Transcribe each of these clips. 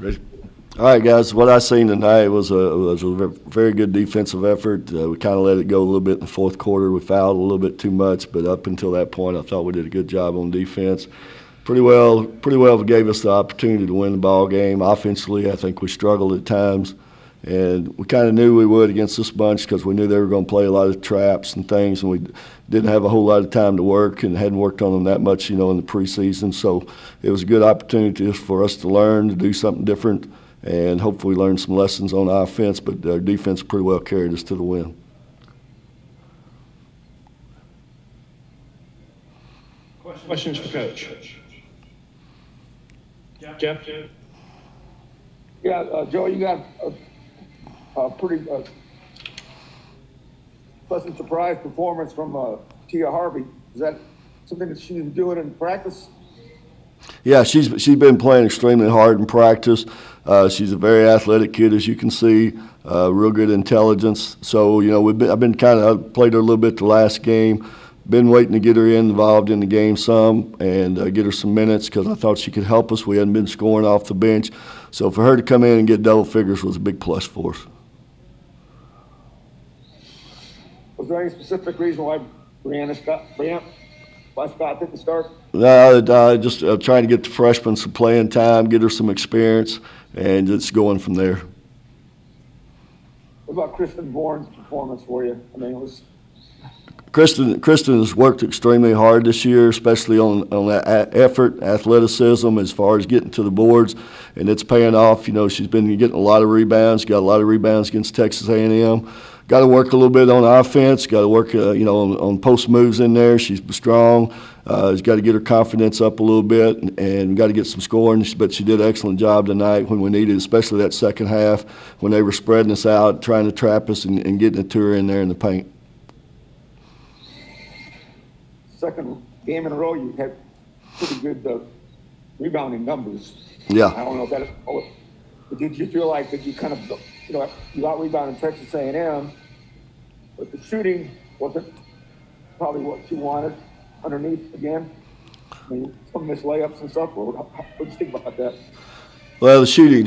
Ready? All right, guys. What I seen tonight was a very good defensive effort. We kind of let it go a little bit in the fourth quarter. We fouled a little bit too much, but up until that point, I thought we did a good job on defense. Pretty well gave us the opportunity to win the ball game. Offensively, I think we struggled at times, and we kind of knew we would against this bunch because we knew they were going to play a lot of traps and things, and we didn't have a whole lot of time to work and hadn't worked on them that much, in the preseason. So it was a good opportunity for us to learn, to do something different, and hopefully learn some lessons on offense, but our defense pretty well carried us to the win. Questions for Coach? Jeff? Yeah, Joe, you got a pretty pleasant surprise performance from Tia Harvey. Is that something that she's been doing in practice? Yeah, she's been playing extremely hard in practice. She's a very athletic kid, as you can see, real good intelligence. So, I've been played her a little bit the last game. Been waiting to get her involved in the game some and get her some minutes because I thought she could help us. We hadn't been scoring off the bench. So for her to come in and get double figures was a big plus for us. Was there any specific reason why Scott didn't start? No, just trying to get the freshmen some playing time, get her some experience, and just going from there. What about Kristen Bourne's performance for you? I mean, it was. Kristen has worked extremely hard this year, especially on that effort, athleticism, as far as getting to the boards, and it's paying off. She's been getting a lot of rebounds, got a lot of rebounds against Texas A&M. Got to work a little bit on offense. Got to work, on post moves in there. She's strong. She's got to get her confidence up a little bit, and got to get some scoring. But she did an excellent job tonight when we needed, especially that second half when they were spreading us out, trying to trap us and getting it to her in there in the paint. Second game in a row, you had pretty good rebounding numbers. Yeah. I don't know if that. But did you feel like that you kind of, you out rebounded Texas A&M, but the shooting wasn't probably what you wanted underneath again? I mean, some missed layups and stuff. What do you think about that? Well, the shooting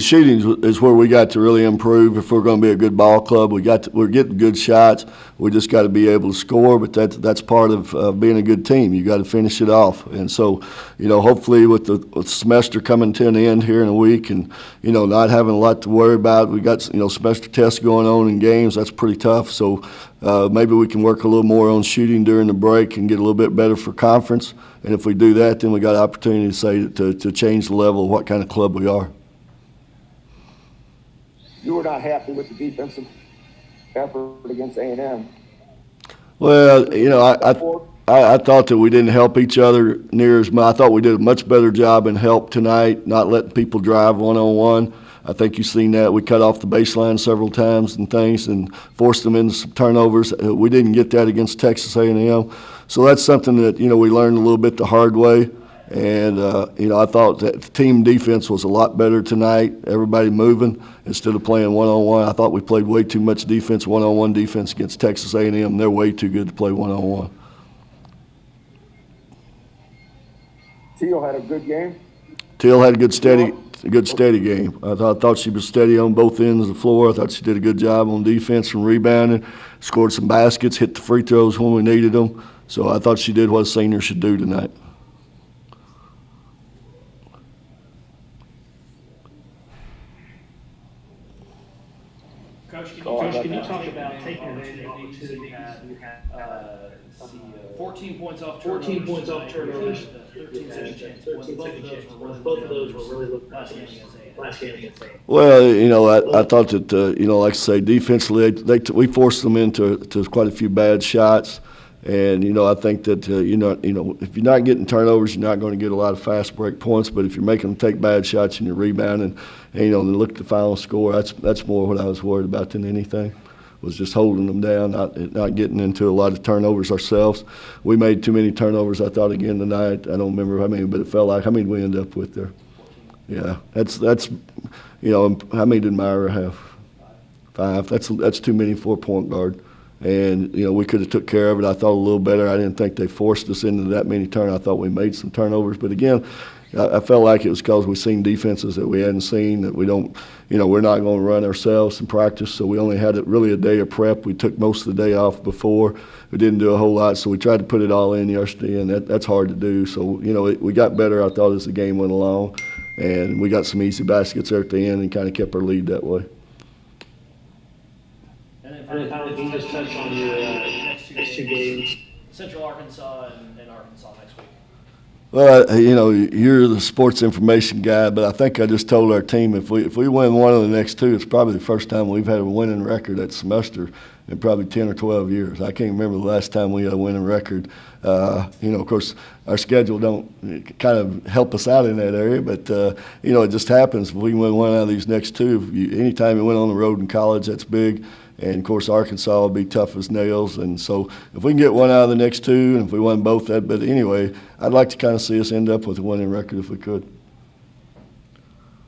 is where we got to really improve. If we're going to be a good ball club, we're getting good shots. We just got to be able to score. But that's part of being a good team. You got to finish it off. And so, hopefully with the semester coming to an end here in a week, and not having a lot to worry about, we got semester tests going on in games. That's pretty tough. So maybe we can work a little more on shooting during the break and get a little bit better for conference. And if we do that, then we got an opportunity to change the level of what kind of club we are. You were not happy with the defensive effort against A&M. Well, I thought that we didn't help each other near as much. I thought we did a much better job in help tonight, not letting people drive one-on-one. I think you've seen that. We cut off the baseline several times and things and forced them into some turnovers. We didn't get that against Texas A&M. So that's something that, we learned a little bit the hard way. And, I thought that the team defense was a lot better tonight, everybody moving instead of playing one-on-one. I thought we played way too much defense, one-on-one defense against Texas A&M. They're way too good to play one-on-one. Teal had a good game? Teal had a good steady game. I thought she was steady on both ends of the floor. I thought she did a good job on defense and rebounding, scored some baskets, hit the free throws when we needed them. So I thought she did what a senior should do tonight. Coach, can you talk about taking advantage of the opportunity you had? 14 points off turnovers, 13 second chance. Both of those were really last game against A&M. Well, I thought that, like I say, defensively, we forced them into quite a few bad shots. And, I think that, if you're not getting turnovers, you're not going to get a lot of fast break points. But if you're making them take bad shots and you're rebounding, and look at the final score, that's more what I was worried about than anything, was just holding them down, not getting into a lot of turnovers ourselves. We made too many turnovers, I thought, again tonight. I don't remember how many, but it felt like, how many did we end up with there? Yeah, that's how many did Myra have? 5. That's too many for a point guard. And, we could have took care of it. I thought a little better. I didn't think they forced us into that many turnovers. I thought we made some turnovers. But, again, I felt like it was because we seen defenses that we hadn't seen, that we don't, we're not going to run ourselves in practice, so we only had really a day of prep. We took most of the day off before. We didn't do a whole lot, so we tried to put it all in yesterday, and that's hard to do. So, we got better, I thought, as the game went along, and we got some easy baskets there at the end and kind of kept our lead that way. And then finally, can you just touch on your next two games, Central Arkansas and Arkansas next week? Well, you're the sports information guy, but I think I just told our team if we win one of the next two, it's probably the first time we've had a winning record that semester in probably 10 or 12 years. I can't remember the last time we had a winning record. Of course, our schedule don't kind of help us out in that area, but, it just happens. If we win one out of these next two, anytime you went on the road in college, that's big. And, of course, Arkansas will be tough as nails. And so if we can get one out of the next two, and if we win both, but anyway, I'd like to kind of see us end up with a winning record if we could.